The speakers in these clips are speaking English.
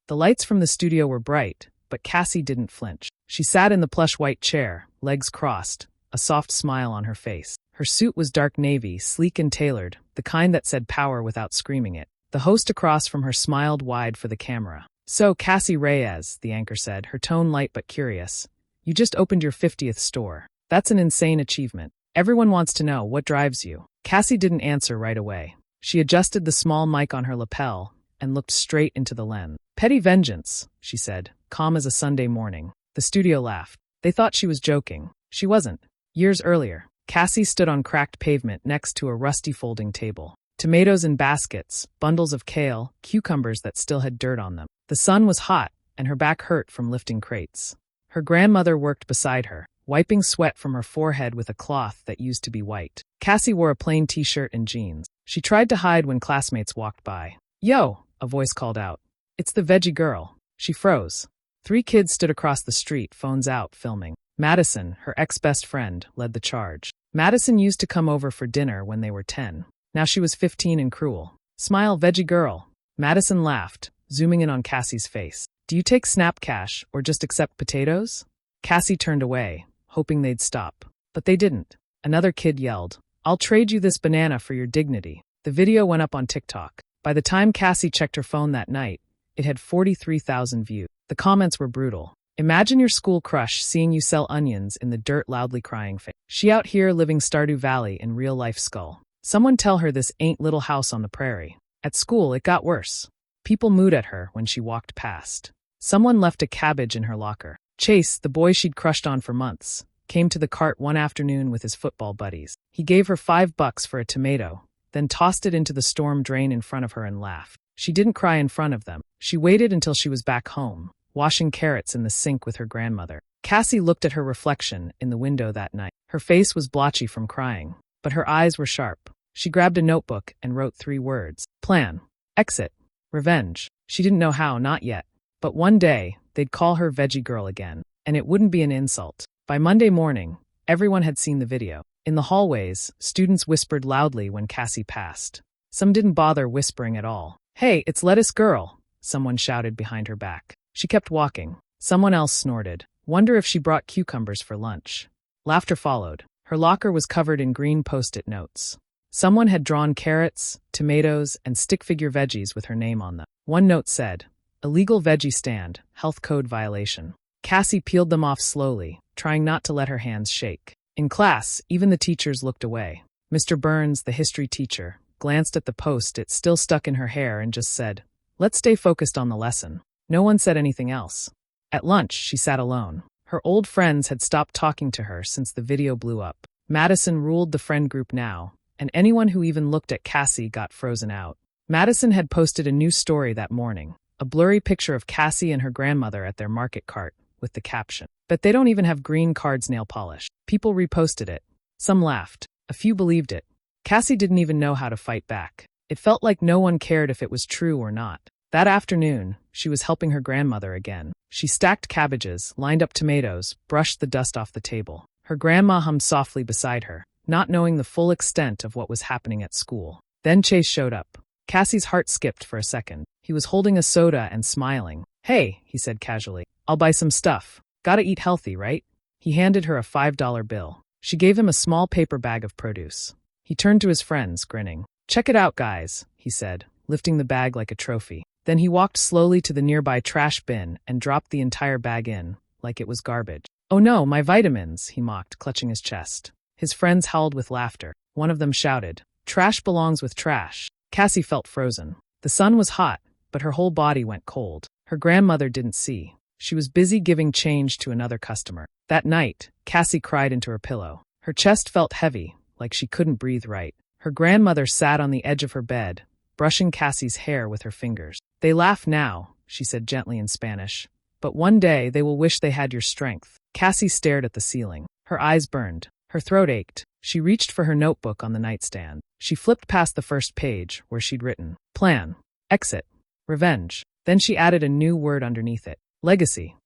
The lights from the studio were bright, but Cassie didn't flinch. She sat in the plush white chair, legs crossed, a soft smile on her face. Her suit was dark navy, sleek and tailored, the kind that said power without screaming it. The host across from her smiled wide for the camera. "So, Cassie Reyes," the anchor said, her tone light but curious. "You just opened your 50th store. That's an insane achievement. Everyone wants to know what drives you." Cassie didn't answer right away. She adjusted the small mic on her lapel and looked straight into the lens. "Petty vengeance," she said, calm as a Sunday morning. The studio laughed. They thought she was joking. She wasn't. Years earlier, Cassie stood on cracked pavement next to a rusty folding table. Tomatoes in baskets, bundles of kale, cucumbers that still had dirt on them. The sun was hot, and her back hurt from lifting crates. Her grandmother worked beside her, wiping sweat from her forehead with a cloth that used to be white. Cassie wore a plain t-shirt and jeans. She tried to hide when classmates walked by. "Yo," a voice called out. "It's the veggie girl." She froze. 3 kids stood across the street, phones out, filming. Madison, her ex-best friend, led the charge. Madison used to come over for dinner when they were 10. Now she was 15 and cruel. "Smile, veggie girl." Madison laughed, zooming in on Cassie's face. "Do you take Snap Cash or just accept potatoes?" Cassie turned away, hoping they'd stop. But they didn't. Another kid yelled, "I'll trade you this banana for your dignity." The video went up on TikTok. By the time Cassie checked her phone that night, it had 43,000 views. The comments were brutal. "Imagine your school crush seeing you sell onions in the dirt, loudly crying face. She out here living Stardew Valley in real-life Skull. Someone tell her this ain't Little House on the Prairie." At school, it got worse. People mooed at her when she walked past. Someone left a cabbage in her locker. Chase, the boy she'd crushed on for months, came to the cart one afternoon with his football buddies. He gave her $5 for a tomato, then tossed it into the storm drain in front of her and laughed. She didn't cry in front of them. She waited until she was back home, washing carrots in the sink with her grandmother. Cassie looked at her reflection in the window that night. Her face was blotchy from crying, but her eyes were sharp. She grabbed a notebook and wrote 3 words. Plan. Exit. Revenge. She didn't know how, not yet. But one day, they'd call her Veggie Girl again, and it wouldn't be an insult. By Monday morning, everyone had seen the video. In the hallways, students whispered loudly when Cassie passed. Some didn't bother whispering at all. "Hey, it's Lettuce Girl," someone shouted behind her back. She kept walking. Someone else snorted. "Wonder if she brought cucumbers for lunch." Laughter followed. Her locker was covered in green Post-it notes. Someone had drawn carrots, tomatoes, and stick-figure veggies with her name on them. One note said, "Illegal veggie stand, health code violation." Cassie peeled them off slowly, trying not to let her hands shake. In class, even the teachers looked away. Mr. Burns, the history teacher, glanced at the Post-it still stuck in her hair and just said, "Let's stay focused on the lesson." No one said anything else. At lunch, she sat alone. Her old friends had stopped talking to her since the video blew up. Madison ruled the friend group now, and anyone who even looked at Cassie got frozen out. Madison had posted a new story that morning, a blurry picture of Cassie and her grandmother at their market cart, with the caption, "But they don't even have green cards nail polish." People reposted it. Some laughed. A few believed it. Cassie didn't even know how to fight back. It felt like no one cared if it was true or not. That afternoon, she was helping her grandmother again. She stacked cabbages, lined up tomatoes, brushed the dust off the table. Her grandma hummed softly beside her, not knowing the full extent of what was happening at school. Then Chase showed up. Cassie's heart skipped for a second. He was holding a soda and smiling. "Hey," he said casually, "I'll buy some stuff. Gotta eat healthy, right?" He handed her a $5 bill. She gave him a small paper bag of produce. He turned to his friends, grinning. "Check it out, guys," he said, lifting the bag like a trophy. Then he walked slowly to the nearby trash bin and dropped the entire bag in, like it was garbage. "Oh no, my vitamins," he mocked, clutching his chest. His friends howled with laughter. One of them shouted, "Trash belongs with trash." Cassie felt frozen. The sun was hot, but her whole body went cold. Her grandmother didn't see. She was busy giving change to another customer. That night, Cassie cried into her pillow. Her chest felt heavy, like she couldn't breathe right. Her grandmother sat on the edge of her bed, brushing Cassie's hair with her fingers. "They laugh now," she said gently in Spanish, "but one day they will wish they had your strength." Cassie stared at the ceiling. Her eyes burned. Her throat ached. She reached for her notebook on the nightstand. She flipped past the first page, where she'd written, "Plan. Exit. Revenge." Then she added a new word underneath it, "Legacy."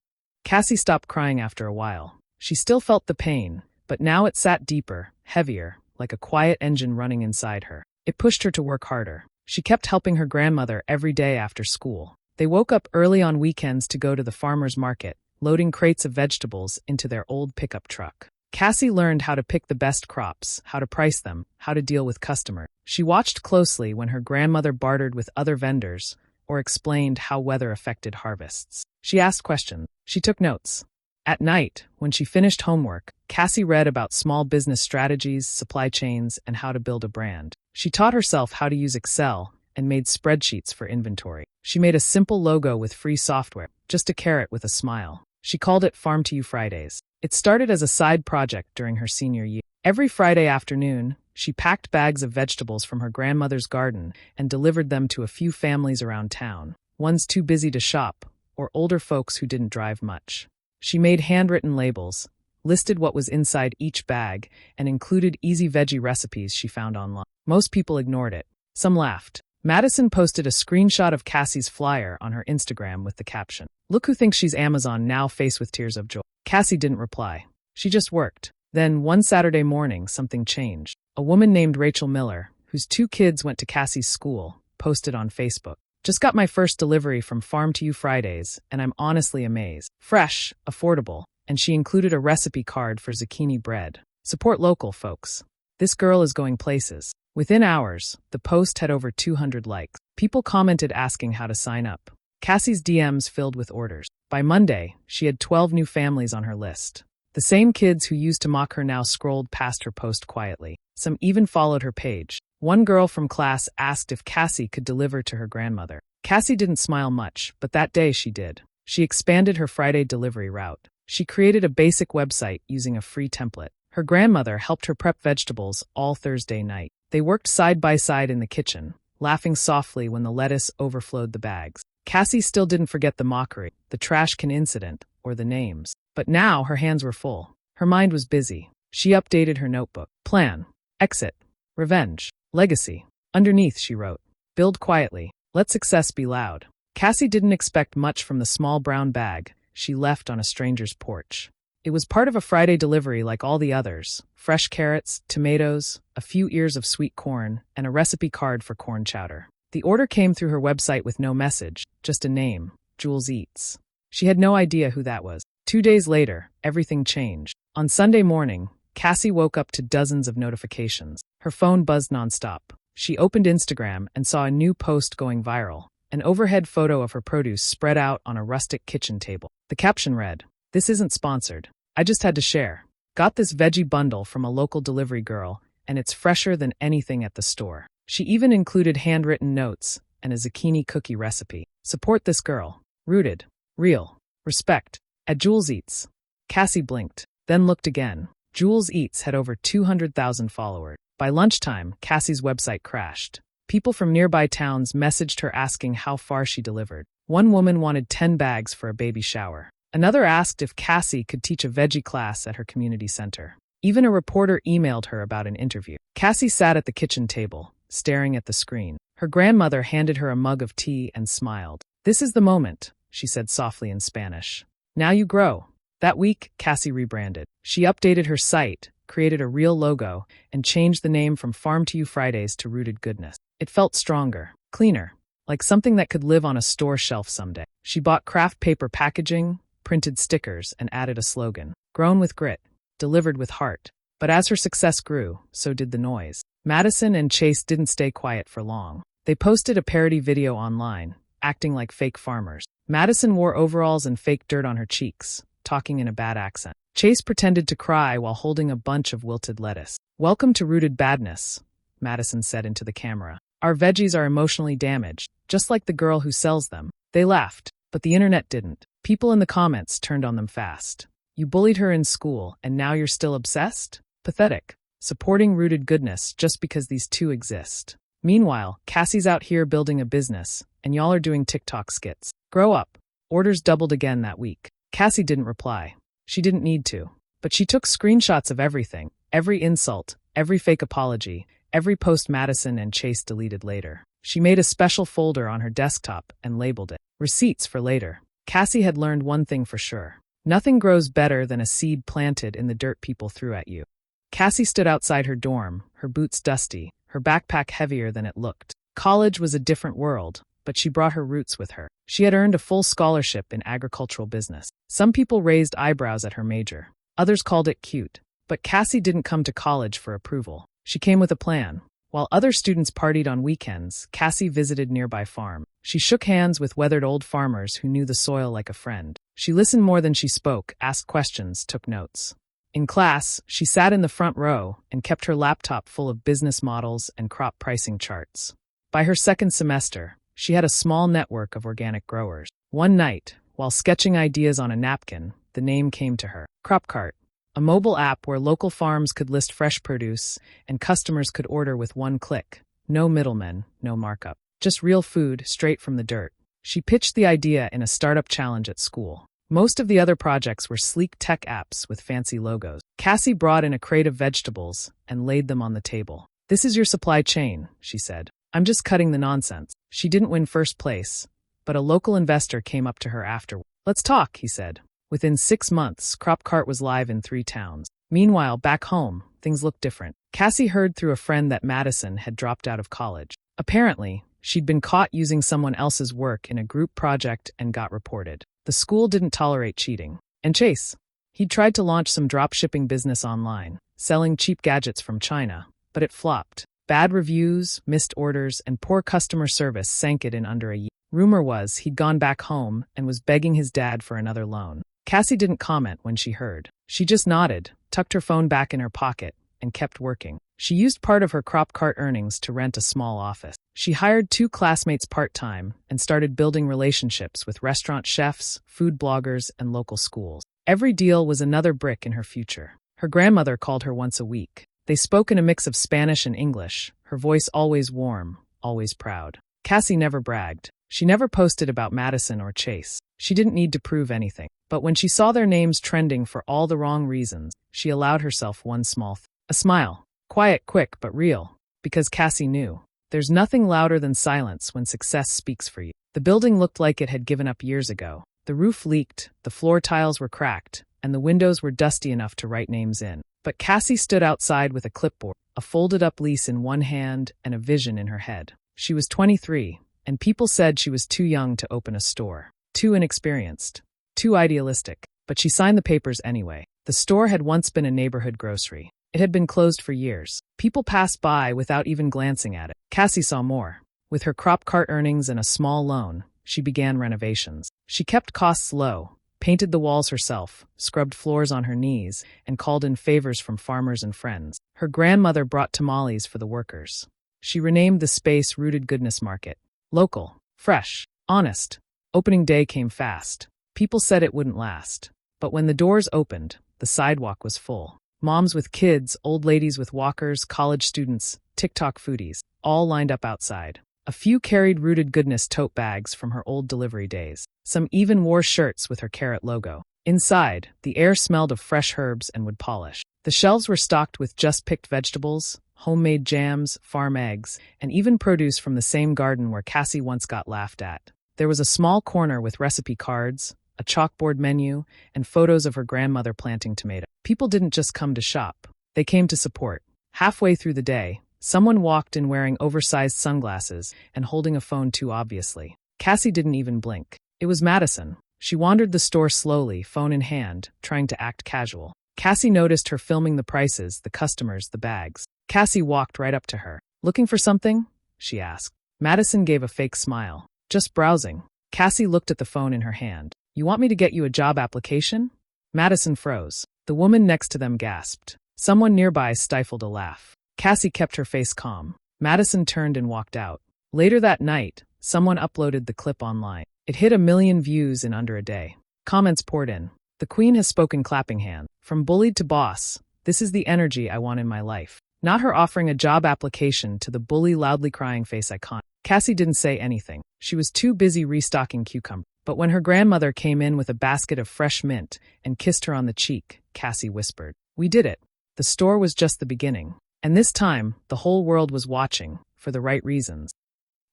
Cassie stopped crying after a while. She still felt the pain, but now it sat deeper, heavier, like a quiet engine running inside her. It pushed her to work harder. She kept helping her grandmother every day after school. They woke up early on weekends to go to the farmer's market, loading crates of vegetables into their old pickup truck. Cassie learned how to pick the best crops, how to price them, how to deal with customers. She watched closely when her grandmother bartered with other vendors or explained how weather affected harvests. She asked questions. She took notes. At night, when she finished homework, Cassie read about small business strategies, supply chains, and how to build a brand. She taught herself how to use Excel and made spreadsheets for inventory. She made a simple logo with free software, just a carrot with a smile. She called it Farm to You Fridays. It started as a side project during her senior year. Every Friday afternoon, she packed bags of vegetables from her grandmother's garden and delivered them to a few families around town, ones too busy to shop, or older folks who didn't drive much. She made handwritten labels, listed what was inside each bag, and included easy veggie recipes she found online. Most people ignored it. Some laughed. Madison posted a screenshot of Cassie's flyer on her Instagram with the caption, "Look who thinks she's Amazon now, face with tears of joy." Cassie didn't reply. She just worked. Then, one Saturday morning, something changed. A woman named Rachel Miller, whose 2 kids went to Cassie's school, posted on Facebook, "Just got my first delivery from Farm to You Fridays, and I'm honestly amazed. Fresh, affordable," and she included a recipe card for zucchini bread. "Support local, folks. This girl is going places." Within hours, the post had over 200 likes. People commented asking how to sign up. Cassie's DMs filled with orders. By Monday, she had 12 new families on her list. The same kids who used to mock her now scrolled past her post quietly. Some even followed her page. One girl from class asked if Cassie could deliver to her grandmother. Cassie didn't smile much, but that day she did. She expanded her Friday delivery route. She created a basic website using a free template. Her grandmother helped her prep vegetables all Thursday night. They worked side by side in the kitchen, laughing softly when the lettuce overflowed the bags. Cassie still didn't forget the mockery, the trash can incident, or the names. But now her hands were full. Her mind was busy. She updated her notebook. Plan. Exit. Revenge. Legacy. Underneath, she wrote, "Build quietly. Let success be loud." Cassie didn't expect much from the small brown bag she left on a stranger's porch. It was part of a Friday delivery like all the others. Fresh carrots, tomatoes, a few ears of sweet corn, and a recipe card for corn chowder. The order came through her website with no message, just a name, Jules Eats. She had no idea who that was. 2 days later, everything changed. On Sunday morning, Cassie woke up to dozens of notifications. Her phone buzzed nonstop. She opened Instagram and saw a new post going viral, an overhead photo of her produce spread out on a rustic kitchen table. The caption read, "This isn't sponsored. I just had to share. Got this veggie bundle from a local delivery girl, and it's fresher than anything at the store." She even included handwritten notes and a zucchini cookie recipe. "Support this girl. Rooted. Real. Respect. At Jules Eats." Cassie blinked, then looked again. Jules Eats had over 200,000 followers. By lunchtime, Cassie's website crashed. People from nearby towns messaged her asking how far she delivered. One woman wanted 10 bags for a baby shower. Another asked if Cassie could teach a veggie class at her community center. Even a reporter emailed her about an interview. Cassie sat at the kitchen table, staring at the screen. Her grandmother handed her a mug of tea and smiled. "This is the moment," she said softly in Spanish. "Now you grow." That week, Cassie rebranded. She updated her site, created a real logo, and changed the name from Farm to You Fridays to Rooted Goodness. It felt stronger, cleaner, like something that could live on a store shelf someday. She bought craft paper packaging, printed stickers, and added a slogan, "Grown with grit, delivered with heart." But as her success grew, so did the noise. Madison and Chase didn't stay quiet for long. They posted a parody video online, acting like fake farmers. Madison wore overalls and fake dirt on her cheeks, talking in a bad accent. Chase pretended to cry while holding a bunch of wilted lettuce. "Welcome to Rooted Badness," Madison said into the camera. "Our veggies are emotionally damaged, just like the girl who sells them." They laughed, but the internet didn't. People in the comments turned on them fast. "You bullied her in school, and now you're still obsessed? Pathetic. Supporting Rooted Goodness just because these two exist." Meanwhile, Cassie's out here building a business, and y'all are doing TikTok skits. Grow up. Orders doubled again that week. Cassie didn't reply. She didn't need to. But she took screenshots of everything, every insult, every fake apology, every post Madison and Chase deleted later. She made a special folder on her desktop and labeled it, "Receipts for later." Cassie had learned one thing for sure. Nothing grows better than a seed planted in the dirt people threw at you. Cassie stood outside her dorm, her boots dusty, her backpack heavier than it looked. College was a different world, but she brought her roots with her. She had earned a full scholarship in agricultural business. Some people raised eyebrows at her major. Others called it cute. But Cassie didn't come to college for approval. She came with a plan. While other students partied on weekends, Cassie visited nearby farms. She shook hands with weathered old farmers who knew the soil like a friend. She listened more than she spoke, asked questions, took notes. In class, she sat in the front row and kept her laptop full of business models and crop pricing charts. By her second semester, she had a small network of organic growers. One night, while sketching ideas on a napkin, the name came to her. CropCart, a mobile app where local farms could list fresh produce and customers could order with one click. No middlemen, no markup. Just real food, straight from the dirt. She pitched the idea in a startup challenge at school. Most of the other projects were sleek tech apps with fancy logos. Cassie brought in a crate of vegetables and laid them on the table. "This is your supply chain," she said. "I'm just cutting the nonsense." She didn't win first place, but a local investor came up to her afterward. "Let's talk," he said. Within 6 months, CropCart was live in 3 towns. Meanwhile, back home, things looked different. Cassie heard through a friend that Madison had dropped out of college. Apparently, she'd been caught using someone else's work in a group project and got reported. The school didn't tolerate cheating. And Chase, he'd tried to launch some drop-shipping business online, selling cheap gadgets from China, but it flopped. Bad reviews, missed orders, and poor customer service sank it in under a year. Rumor was he'd gone back home and was begging his dad for another loan. Cassie didn't comment when she heard. She just nodded, tucked her phone back in her pocket, and kept working. She used part of her CropCart earnings to rent a small office. She hired 2 classmates part-time and started building relationships with restaurant chefs, food bloggers, and local schools. Every deal was another brick in her future. Her grandmother called her once a week. They spoke in a mix of Spanish and English, her voice always warm, always proud. Cassie never bragged. She never posted about Madison or Chase. She didn't need to prove anything. But when she saw their names trending for all the wrong reasons, she allowed herself one small thing. A smile. Quiet, quick, but real. Because Cassie knew. There's nothing louder than silence when success speaks for you. The building looked like it had given up years ago. The roof leaked, the floor tiles were cracked, and the windows were dusty enough to write names in. But Cassie stood outside with a clipboard, a folded-up lease in one hand, and a vision in her head. She was 23, and people said she was too young to open a store. Too inexperienced. Too idealistic. But she signed the papers anyway. The store had once been a neighborhood grocery. It had been closed for years. People passed by without even glancing at it. Cassie saw more. With her CropCart earnings and a small loan, she began renovations. She kept costs low, painted the walls herself, scrubbed floors on her knees, and called in favors from farmers and friends. Her grandmother brought tamales for the workers. She renamed the space Rooted Goodness Market. Local, fresh, honest. Opening day came fast. People said it wouldn't last. But when the doors opened, the sidewalk was full. Moms with kids, old ladies with walkers, college students, TikTok foodies, all lined up outside. A few carried Rooted Goodness tote bags from her old delivery days. Some even wore shirts with her carrot logo. Inside, the air smelled of fresh herbs and wood polish. The shelves were stocked with just-picked vegetables, homemade jams, farm eggs, and even produce from the same garden where Cassie once got laughed at. There was a small corner with recipe cards, a chalkboard menu, and photos of her grandmother planting tomatoes. People didn't just come to shop. They came to support. Halfway through the day, someone walked in wearing oversized sunglasses and holding a phone too obviously. Cassie didn't even blink. It was Madison. She wandered the store slowly, phone in hand, trying to act casual. Cassie noticed her filming the prices, the customers, the bags. Cassie walked right up to her. "Looking for something?" she asked. Madison gave a fake smile. "Just browsing." Cassie looked at the phone in her hand. "You want me to get you a job application?" Madison froze. The woman next to them gasped. Someone nearby stifled a laugh. Cassie kept her face calm. Madison turned and walked out. Later that night, someone uploaded the clip online. It hit 1 million views in under a day. Comments poured in. "The Queen has spoken, clapping hands. From bullied to boss, this is the energy I want in my life." Not her offering a job application to the bully loudly crying face icon. Cassie didn't say anything. She was too busy restocking cucumbers. But when her grandmother came in with a basket of fresh mint and kissed her on the cheek, Cassie whispered, "We did it." The store was just the beginning. And this time, the whole world was watching, for the right reasons.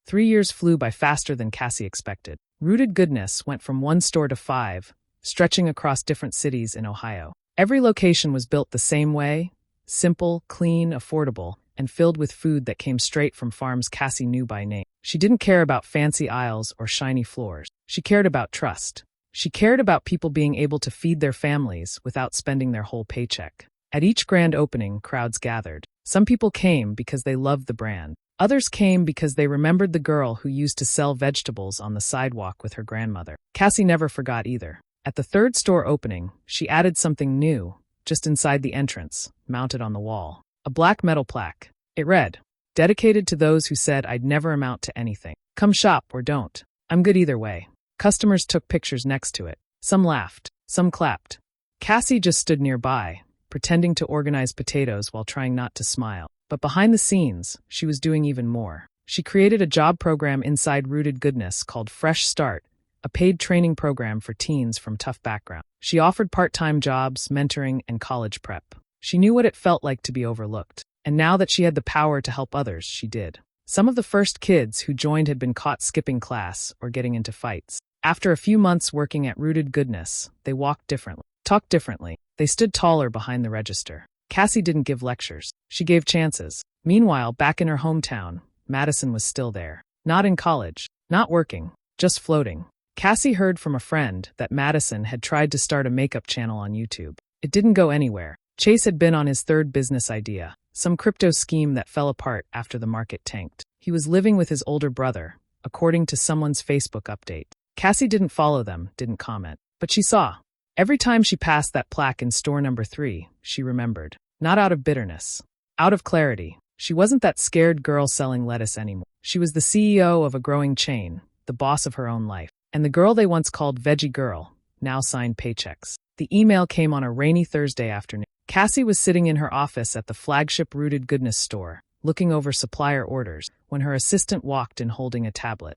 3 years flew by faster than Cassie expected. Rooted Goodness went from 1 store to 5, stretching across different cities in Ohio. Every location was built the same way, simple, clean, affordable, and filled with food that came straight from farms Cassie knew by name. She didn't care about fancy aisles or shiny floors. She cared about trust. She cared about people being able to feed their families without spending their whole paycheck. At each grand opening, crowds gathered. Some people came because they loved the brand. Others came because they remembered the girl who used to sell vegetables on the sidewalk with her grandmother. Cassie never forgot either. At the third store opening, she added something new, just inside the entrance, mounted on the wall. A black metal plaque. It read, "Dedicated to those who said I'd never amount to anything. Come shop or don't. I'm good either way." Customers took pictures next to it. Some laughed. Some clapped. Cassie just stood nearby, pretending to organize potatoes while trying not to smile. But behind the scenes, she was doing even more. She created a job program inside Rooted Goodness called Fresh Start, a paid training program for teens from tough backgrounds. She offered part-time jobs, mentoring, and college prep. She knew what it felt like to be overlooked. And now that she had the power to help others, she did. Some of the first kids who joined had been caught skipping class or getting into fights. After a few months working at Rooted Goodness, they walked differently, talked differently. They stood taller behind the register. Cassie didn't give lectures. She gave chances. Meanwhile, back in her hometown, Madison was still there. Not in college. Not working. Just floating. Cassie heard from a friend that Madison had tried to start a makeup channel on YouTube. It didn't go anywhere. Chase had been on his third business idea, some crypto scheme that fell apart after the market tanked. He was living with his older brother, according to someone's Facebook update. Cassie didn't follow them, didn't comment. But she saw. Every time she passed that plaque in store number 3, she remembered. Not out of bitterness. Out of clarity. She wasn't that scared girl selling lettuce anymore. She was the CEO of a growing chain, the boss of her own life. And the girl they once called Veggie Girl now signed paychecks. The email came on a rainy Thursday afternoon. Cassie was sitting in her office at the flagship Rooted Goodness store, looking over supplier orders, when her assistant walked in holding a tablet.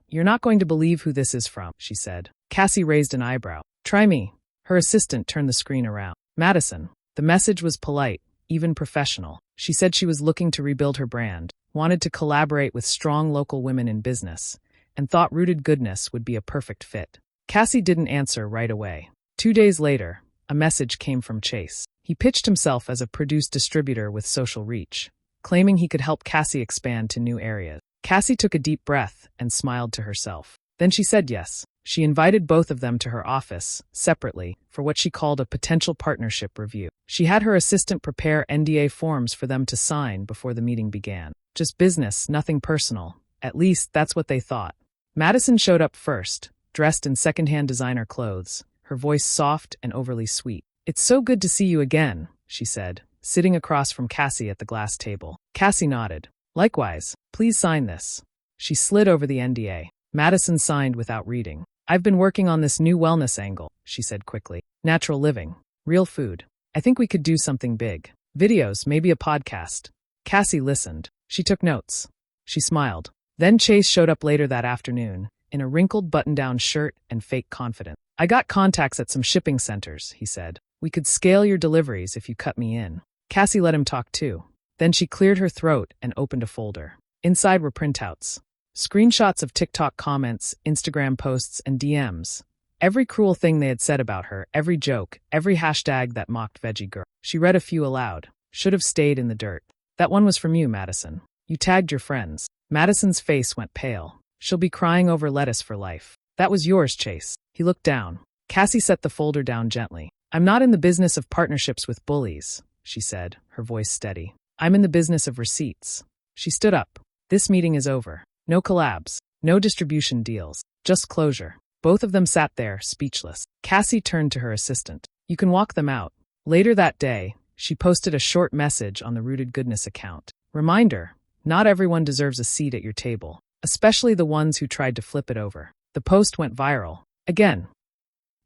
You're not going to believe who this is from," she said. Cassie raised an eyebrow. "Try me." Her assistant turned the screen around. "Madison." The message was polite, even professional. She said she was looking to rebuild her brand, wanted to collaborate with strong local women in business, and thought Rooted Goodness would be a perfect fit. Cassie didn't answer right away. 2 days later, a message came from Chase. He pitched himself as a produce distributor with social reach, claiming he could help Cassie expand to new areas. Cassie took a deep breath and smiled to herself. Then she said yes. She invited both of them to her office, separately, for what she called a potential partnership review. She had her assistant prepare NDA forms for them to sign before the meeting began. Just business, nothing personal. At least, that's what they thought. Madison showed up first, dressed in secondhand designer clothes, her voice soft and overly sweet. "It's so good to see you again," she said, sitting across from Cassie at the glass table. Cassie nodded. "Likewise, please sign this." She slid over the NDA. Madison signed without reading. "I've been working on this new wellness angle," she said quickly. "Natural living. Real food. I think we could do something big. Videos, maybe a podcast." Cassie listened. She took notes. She smiled. Then Chase showed up later that afternoon, in a wrinkled button-down shirt and fake confidence. "I got contacts at some shipping centers," he said. "We could scale your deliveries if you cut me in." Cassie let him talk too. Then she cleared her throat and opened a folder. Inside were printouts. Screenshots of TikTok comments, Instagram posts, and DMs. Every cruel thing they had said about her, every joke, every hashtag that mocked Veggie Girl. She read a few aloud. "Should have stayed in the dirt. That one was from you, Madison. You tagged your friends." Madison's face went pale. "She'll be crying over lettuce for life." "That was yours, Chase." He looked down. Cassie set the folder down gently. "I'm not in the business of partnerships with bullies," she said, her voice steady. "I'm in the business of receipts." She stood up. "This meeting is over. No collabs. No distribution deals. Just closure." Both of them sat there, speechless. Cassie turned to her assistant. "You can walk them out." Later that day, she posted a short message on the Rooted Goodness account. Reminder, not everyone deserves a seat at your table, especially the ones who tried to flip it over. The post went viral. Again.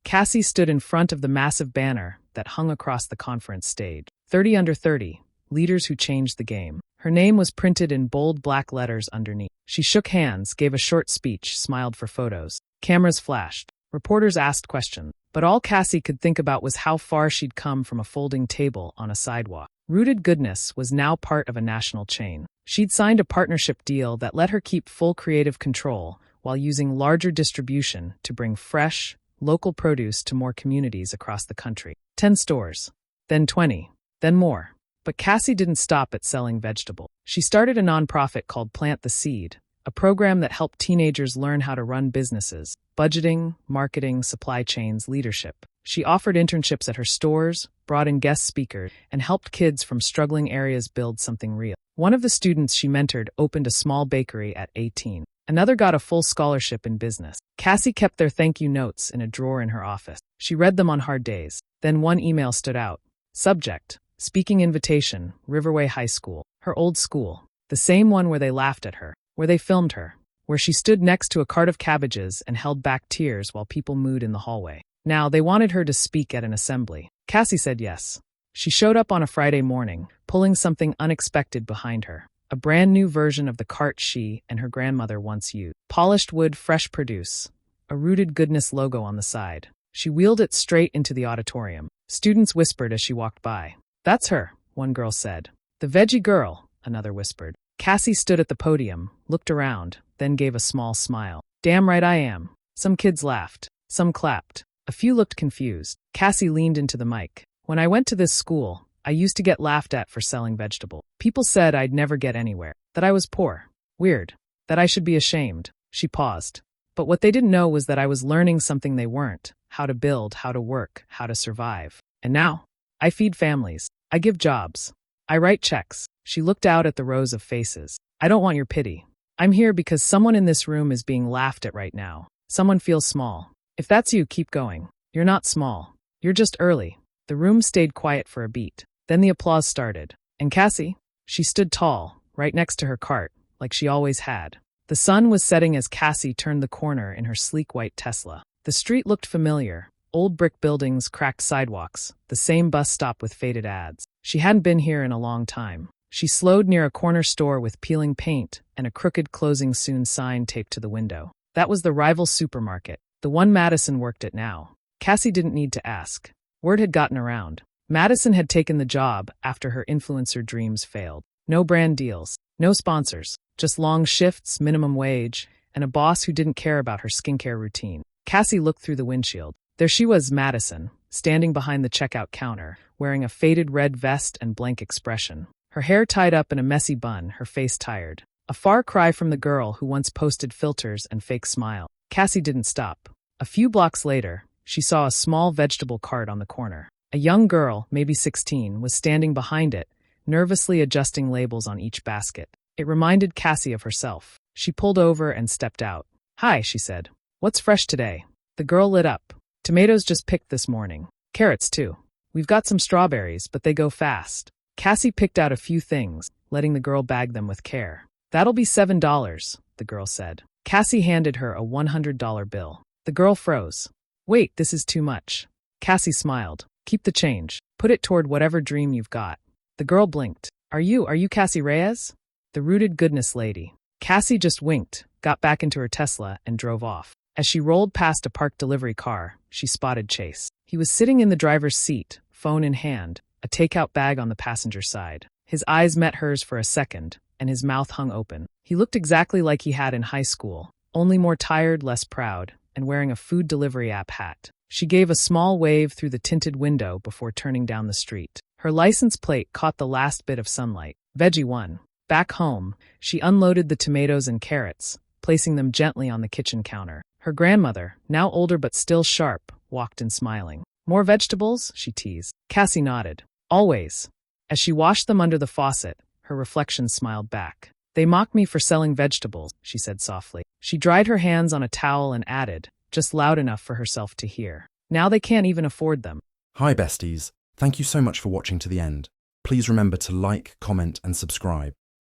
Cassie stood in front of the massive banner that hung across the conference stage. 30 under 30, leaders who changed the game. Her name was printed in bold black letters underneath. She shook hands, gave a short speech, smiled for photos. Cameras flashed. Reporters asked questions. But all Cassie could think about was how far she'd come from a folding table on a sidewalk. Rooted Goodness was now part of a national chain. She'd signed a partnership deal that let her keep full creative control while using larger distribution to bring fresh, local produce to more communities across the country. 10 stores. Then 20. Then more. But Cassie didn't stop at selling vegetables. She started a nonprofit called Plant the Seed, a program that helped teenagers learn how to run businesses, budgeting, marketing, supply chains, leadership. She offered internships at her stores, brought in guest speakers, and helped kids from struggling areas build something real. One of the students she mentored opened a small bakery at 18. Another got a full scholarship in business. Cassie kept their thank you notes in a drawer in her office. She read them on hard days. Then one email stood out. Subject: speaking invitation, Riverway High School. Her old school. The same one where they laughed at her, where they filmed her, where she stood next to a cart of cabbages and held back tears while people mooed in the hallway. Now, they wanted her to speak at an assembly. Cassie said yes. She showed up on a Friday morning, pulling something unexpected behind her. A brand new version of the cart she and her grandmother once used. Polished wood, fresh produce. A Rooted Goodness logo on the side. She wheeled it straight into the auditorium. Students whispered as she walked by. "That's her," one girl said. "The veggie girl," another whispered. Cassie stood at the podium, looked around, then gave a small smile. "Damn right I am." Some kids laughed. Some clapped. A few looked confused. Cassie leaned into the mic. "When I went to this school, I used to get laughed at for selling vegetables. People said I'd never get anywhere, that I was poor, weird, that I should be ashamed." She paused. But what they didn't know was that I was learning something they weren't: how to build, how to work, how to survive. And now, I feed families. I give jobs. I write checks. She looked out at the rows of faces. "I don't want your pity. I'm here because someone in this room is being laughed at right now. Someone feels small. If that's you, keep going. You're not small. You're just early." The room stayed quiet for a beat. Then the applause started. And Cassie? She stood tall, right next to her cart, like she always had. The sun was setting as Cassie turned the corner in her sleek white Tesla. The street looked familiar. Old brick buildings, cracked sidewalks, the same bus stop with faded ads. She hadn't been here in a long time. She slowed near a corner store with peeling paint and a crooked closing soon sign taped to the window. That was the rival supermarket, the one Madison worked at now. Cassie didn't need to ask. Word had gotten around. Madison had taken the job after her influencer dreams failed. No brand deals, no sponsors, just long shifts, minimum wage, and a boss who didn't care about her skincare routine. Cassie looked through the windshield. There she was, Madison, standing behind the checkout counter, wearing a faded red vest and blank expression. Her hair tied up in a messy bun, her face tired. A far cry from the girl who once posted filters and fake smile. Cassie didn't stop. A few blocks later, she saw a small vegetable cart on the corner. A young girl, maybe 16, was standing behind it, nervously adjusting labels on each basket. It reminded Cassie of herself. She pulled over and stepped out. "Hi," she said. "What's fresh today?" The girl lit up. "Tomatoes just picked this morning. Carrots, too. We've got some strawberries, but they go fast." Cassie picked out a few things, letting the girl bag them with care. "That'll be $7, the girl said. Cassie handed her a $100 bill. The girl froze. "Wait, this is too much." Cassie smiled. "Keep the change. Put it toward whatever dream you've got." The girl blinked. Are you Cassie Reyes?" "The Rooted Goodness lady." Cassie just winked, got back into her Tesla, and drove off. As she rolled past a parked delivery car, she spotted Chase. He was sitting in the driver's seat, phone in hand, a takeout bag on the passenger side. His eyes met hers for a second, and his mouth hung open. He looked exactly like he had in high school, only more tired, less proud, and wearing a food delivery app hat. She gave a small wave through the tinted window before turning down the street. Her license plate caught the last bit of sunlight. Veggie 1. Back home, she unloaded the tomatoes and carrots, placing them gently on the kitchen counter. Her grandmother, now older but still sharp, walked in smiling. "More vegetables?" she teased. Cassie nodded. "Always." As she washed them under the faucet, her reflection smiled back. "They mock me for selling vegetables," she said softly. She dried her hands on a towel and added, just loud enough for herself to hear, "Now they can't even afford them." Hi besties, thank you so much for watching to the end. Please remember to like, comment and subscribe.